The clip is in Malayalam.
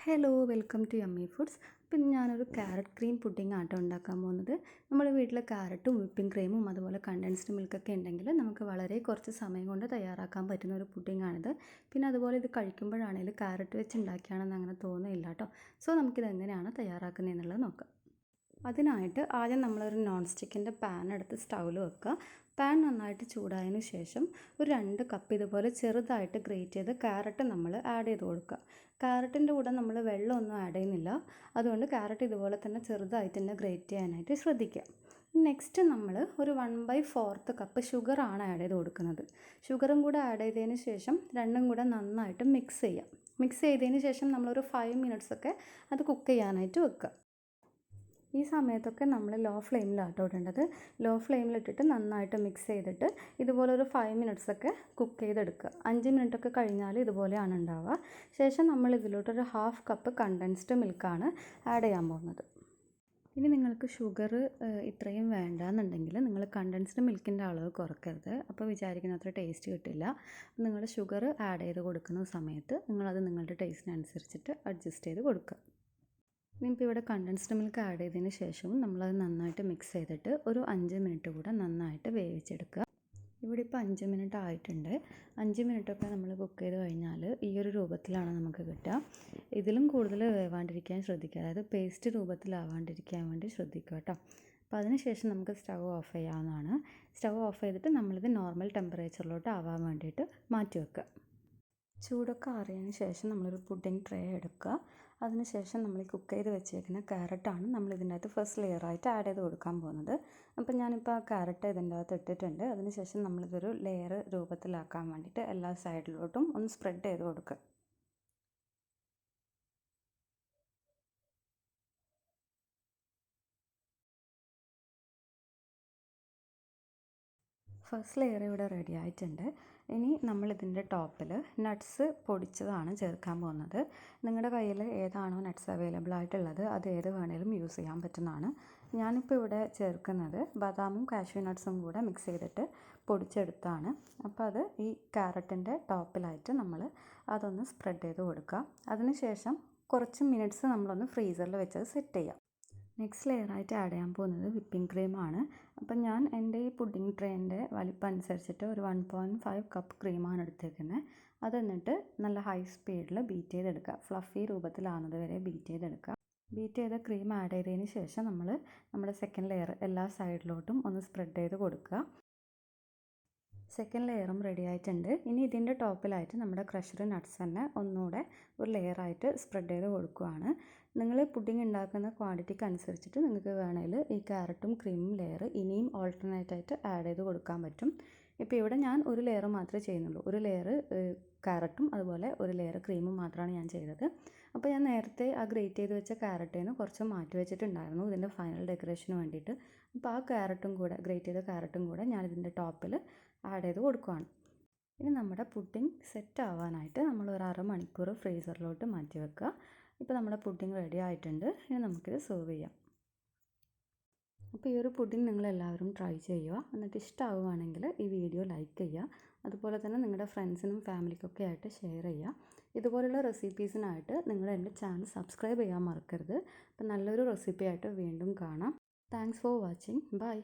Hello welcome to yummy foods. ഇപ്പം ഞാനൊരു ക്യാരറ്റ് ക്രീം പുഡിംഗ് ആട്ടോ ഉണ്ടാക്കാൻ പോകുന്നത്. നമ്മുടെ വീട്ടിൽ ക്യാരറ്റും വിപ്പിംഗ് ക്രീമും അതുപോലെ കണ്ടൻസ്ഡ് മിൽക്കൊക്കെ ഉണ്ടെങ്കിൽ നമുക്ക് വളരെ കുറച്ച് സമയം കൊണ്ട് തയ്യാറാക്കാൻ പറ്റുന്ന ഒരു പുഡിംഗാണിത്. പിന്നെ അതുപോലെ ഇത് കഴിക്കുമ്പോഴാണെങ്കിലും ക്യാരറ്റ് വെച്ച് ഉണ്ടാക്കിയാണെന്ന് അങ്ങനെ തോന്നുന്നില്ല കേട്ടോ. സോ നമുക്കിത് എങ്ങനെയാണ് തയ്യാറാക്കുന്നതെന്നുള്ളത് നോക്കാം. അതിനായിട്ട് ആദ്യം നമ്മളൊരു നോൺ സ്റ്റിക്കിൻ്റെ പാൻ എടുത്ത് സ്റ്റൗവിൽ വെക്കുക. പാൻ നന്നായിട്ട് ചൂടായതിന് ശേഷം ഒരു 2 കപ്പ് ഇതുപോലെ ചെറുതായിട്ട് ഗ്രേറ്റ് ചെയ്ത് ക്യാരറ്റ് നമ്മൾ ആഡ് ചെയ്ത് കൊടുക്കുക. ക്യാരറ്റിൻ്റെ കൂടെ നമ്മൾ വെള്ളമൊന്നും ആഡ് ചെയ്യുന്നില്ല. അതുകൊണ്ട് ക്യാരറ്റ് ഇതുപോലെ തന്നെ ചെറുതായിട്ട് തന്നെ ഗ്രേറ്റ് ചെയ്യാനായിട്ട് ശ്രദ്ധിക്കുക. നെക്സ്റ്റ് നമ്മൾ ഒരു 1/4 കപ്പ് ഷുഗറാണ് ആഡ് ചെയ്ത് കൊടുക്കുന്നത്. ഷുഗറും കൂടെ ആഡ് ചെയ്തതിന് ശേഷം രണ്ടും കൂടെ നന്നായിട്ട് മിക്സ് ചെയ്യാം. മിക്സ് ചെയ്തതിന് ശേഷം നമ്മളൊരു 5 മിനിറ്റ്സൊക്കെ അത് കുക്ക് ചെയ്യാനായിട്ട് വെക്കുക. ഈ സമയത്തൊക്കെ നമ്മൾ ലോ ഫ്ലെയിമിലാട്ടോ ഇടേണ്ടത്. ലോ ഫ്ലെയിമിലിട്ടിട്ട് നന്നായിട്ട് മിക്സ് ചെയ്തിട്ട് ഇതുപോലെ ഒരു 5 മിനിറ്റ്സൊക്കെ കുക്ക് ചെയ്തെടുക്കുക. 5 മിനിറ്റൊക്കെ കഴിഞ്ഞാൽ ഇതുപോലെയാണ് ഉണ്ടാവുക. ശേഷം നമ്മൾ ഇതിലോട്ടൊരു 1/2 കപ്പ് കണ്ടൻസ്ഡ് മിൽക്കാണ് ആഡ് ചെയ്യാൻ പോകുന്നത്. ഇനി നിങ്ങൾക്ക് ഷുഗർ ഇത്രയും വേണ്ടാന്നുണ്ടെങ്കിൽ നിങ്ങൾ കണ്ടൻസ്ഡ് മിൽക്കിൻ്റെ അളവ് കുറയ്ക്കരുത്. അപ്പോൾ വിചാരിക്കുന്ന അത്ര ടേസ്റ്റ് കിട്ടില്ല. നിങ്ങൾ ഷുഗർ ആഡ് ചെയ്ത് കൊടുക്കുന്ന സമയത്ത് നിങ്ങളത് നിങ്ങളുടെ ടേസ്റ്റിനനുസരിച്ചിട്ട് അഡ്ജസ്റ്റ് ചെയ്ത് കൊടുക്കുക. ഇനിയിപ്പോൾ ഇവിടെ കണ്ടൻസ്ഡ് മിൽക്ക് ആഡ് ചെയ്തതിന് ശേഷവും നമ്മളത് നന്നായിട്ട് മിക്സ് ചെയ്തിട്ട് ഒരു 5 മിനിറ്റ് കൂടെ നന്നായിട്ട് വേവിച്ചെടുക്കുക. ഇവിടെ ഇപ്പോൾ 5 മിനിറ്റ് ആയിട്ടുണ്ട്. 5 മിനിറ്റൊക്കെ നമ്മൾ കുക്ക് ചെയ്ത് കഴിഞ്ഞാൽ ഈ ഒരു രൂപത്തിലാണ് നമുക്ക് കിട്ടുക. ഇതിലും കൂടുതൽ വേവാണ്ടിരിക്കാൻ ശ്രദ്ധിക്കുക. അതായത് പേസ്റ്റ് രൂപത്തിലാവാണ്ടിരിക്കാൻ വേണ്ടി ശ്രദ്ധിക്കുക കേട്ടോ. അപ്പോൾ അതിനുശേഷം നമുക്ക് സ്റ്റൗ ഓഫ് ചെയ്യാവുന്നതാണ്. സ്റ്റൗ ഓഫ് ചെയ്തിട്ട് നമ്മളിത് നോർമൽ ടെമ്പറേച്ചറിലോട്ട് ആവാൻ വേണ്ടിയിട്ട് മാറ്റി വെക്കുക. ചൂടൊക്കെ ആറിയതിന് ശേഷം നമ്മളൊരു പുഡിംഗ് ട്രേ എടുക്കുക. അതിനുശേഷം നമ്മൾ ഈ കുക്ക് ചെയ്ത് വെച്ചേക്കുന്ന ക്യാരറ്റാണ് നമ്മൾ ഇതിൻ്റെ അകത്ത് ഫസ്റ്റ് ലെയറായിട്ട് ആഡ് ചെയ്ത് കൊടുക്കാൻ പോകുന്നത്. അപ്പോൾ ഞാനിപ്പോൾ ആ ക്യാരറ്റ് ഇതിൻ്റെ അകത്ത് ഇട്ടിട്ടുണ്ട്. അതിനുശേഷം നമ്മളിതൊരു ലെയർ രൂപത്തിലാക്കാൻ വേണ്ടിയിട്ട് എല്ലാ സൈഡിലോട്ടും ഒന്ന് സ്പ്രെഡ് ചെയ്ത് കൊടുക്കുക. ഫസ്റ്റ് ലെയർ ഇവിടെ റെഡി ആയിട്ടുണ്ട്. ഇനി നമ്മളിതിൻ്റെ ടോപ്പിൽ നട്ട്സ് പൊടിച്ചതാണ് ചേർക്കാൻ പോകുന്നത്. നിങ്ങളുടെ കയ്യിൽ ഏതാണോ നട്ട്സ് അവൈലബിൾ ആയിട്ടുള്ളത് അത് ഏത് വേണേലും യൂസ് ചെയ്യാൻ പറ്റുന്നതാണ്. ഞാനിപ്പോൾ ഇവിടെ ചേർക്കുന്നത് ബദാമും കാഷ്യൂ നട്ട്സും കൂടെ മിക്സ് ചെയ്തിട്ട് പൊടിച്ചെടുത്താണ്. അപ്പോൾ അത് ഈ ക്യാരറ്റിൻ്റെ ടോപ്പിലായിട്ട് നമ്മൾ അതൊന്ന് സ്പ്രെഡ് ചെയ്ത് കൊടുക്കുക. അതിനുശേഷം കുറച്ച് മിനിറ്റ്സ് നമ്മളൊന്ന് ഫ്രീസറിൽ വെച്ചത് സെറ്റ് ചെയ്യാം. നെക്സ്റ്റ് ലെയറായിട്ട് ആഡ് ചെയ്യാൻ പോകുന്നത് വിപ്പിംഗ് ക്രീമാണ്. അപ്പം ഞാൻ എൻ്റെ ഈ പുഡിംഗ് ട്രേൻ്റെ വലിപ്പം അനുസരിച്ചിട്ട് ഒരു 1.5 കപ്പ് ക്രീമാണ് എടുത്തേക്കുന്നത്. അത് എന്നിട്ട് നല്ല ഹൈ സ്പീഡിൽ ബീറ്റ് ചെയ്തെടുക്കുക. ഫ്ലഫി രൂപത്തിലാവുന്നത് വരെ ബീറ്റ് ചെയ്തെടുക്കുക. ബീറ്റ് ചെയ്ത ക്രീം ആഡ് ചെയ്തതിന് ശേഷം നമ്മൾ നമ്മുടെ സെക്കൻഡ് ലെയർ എല്ലാ സൈഡിലോട്ടും ഒന്ന് സ്പ്രെഡ് ചെയ്ത് കൊടുക്കുക. സെക്കൻഡ് ലെയറും റെഡി ആയിട്ടുണ്ട്. ഇനി ഇതിൻ്റെ ടോപ്പിലായിട്ട് നമ്മുടെ ക്രഷ്ഡ് നട്ട്സ് തന്നെ ഒന്നുകൂടെ ഒരു ലെയറായിട്ട് സ്പ്രെഡ് ചെയ്ത് കൊടുക്കുകയാണ്. നിങ്ങൾ പുഡിംഗ് ഉണ്ടാക്കുന്ന ക്വാണ്ടിറ്റിക്ക് അനുസരിച്ചിട്ട് നിങ്ങൾക്ക് വേണമെങ്കിൽ ഈ ക്യാരറ്റും ക്രീമും ലെയർ ഇനിയും ഓൾട്ടർനേറ്റായിട്ട് ആഡ് ചെയ്ത് കൊടുക്കാൻ പറ്റും. ഇപ്പോൾ ഇവിടെ ഞാൻ ഒരു ലെയർ മാത്രമേ ചെയ്യുന്നുള്ളൂ. ഒരു ലെയർ ക്യാരറ്റും അതുപോലെ ഒരു ലെയർ ക്രീമും മാത്രമാണ് ഞാൻ ചെയ്തത്. അപ്പോൾ ഞാൻ നേരത്തെ ആ ഗ്രേറ്റ് ചെയ്ത് വെച്ച ക്യാരറ്റിൽ നിന്ന് കുറച്ച് മാറ്റി വെച്ചിട്ടുണ്ടായിരുന്നു ഇതിൻ്റെ ഫൈനൽ ഡെക്കറേഷന് വേണ്ടിയിട്ട്. അപ്പോൾ ആ ക്യാരറ്റും കൂടെ ഗ്രേറ്റ് ചെയ്ത ക്യാരറ്റും കൂടെ ഞാനിതിൻ്റെ ടോപ്പിൽ ആഡ് ചെയ്ത് കൊടുക്കുകയാണ്. ഇനി നമ്മുടെ പുഡിംഗ് സെറ്റ് ആവാനായിട്ട് നമ്മൾ ഒരു അരമണിക്കൂർ ഫ്രീസറിലോട്ട് മാറ്റി വെക്കുക. ഇപ്പോൾ നമ്മുടെ പുഡിംഗ് റെഡി ആയിട്ടുണ്ട്. ഇനി നമുക്കിത് സെർവ് ചെയ്യാം. അപ്പോൾ ഈ ഒരു പുഡിംഗ് നിങ്ങളെല്ലാവരും ട്രൈ ചെയ്യുക. എന്നിട്ട് ഇഷ്ടമാവുകയാണെങ്കിൽ ഈ വീഡിയോ ലൈക്ക് ചെയ്യുക. അതുപോലെ തന്നെ നിങ്ങളുടെ ഫ്രണ്ട്സിനും ഫാമിലിക്കൊക്കെ ആയിട്ട് ഷെയർ ചെയ്യുക. ഇതുപോലുള്ള റെസിപ്പീസിനായിട്ട് നിങ്ങൾ എൻ്റെ ചാനൽ സബ്സ്ക്രൈബ് ചെയ്യാൻ മറക്കരുത്. അപ്പോൾ നല്ലൊരു റെസിപ്പി ആയിട്ട് വീണ്ടും കാണാം. Thanks for watching. ബൈ.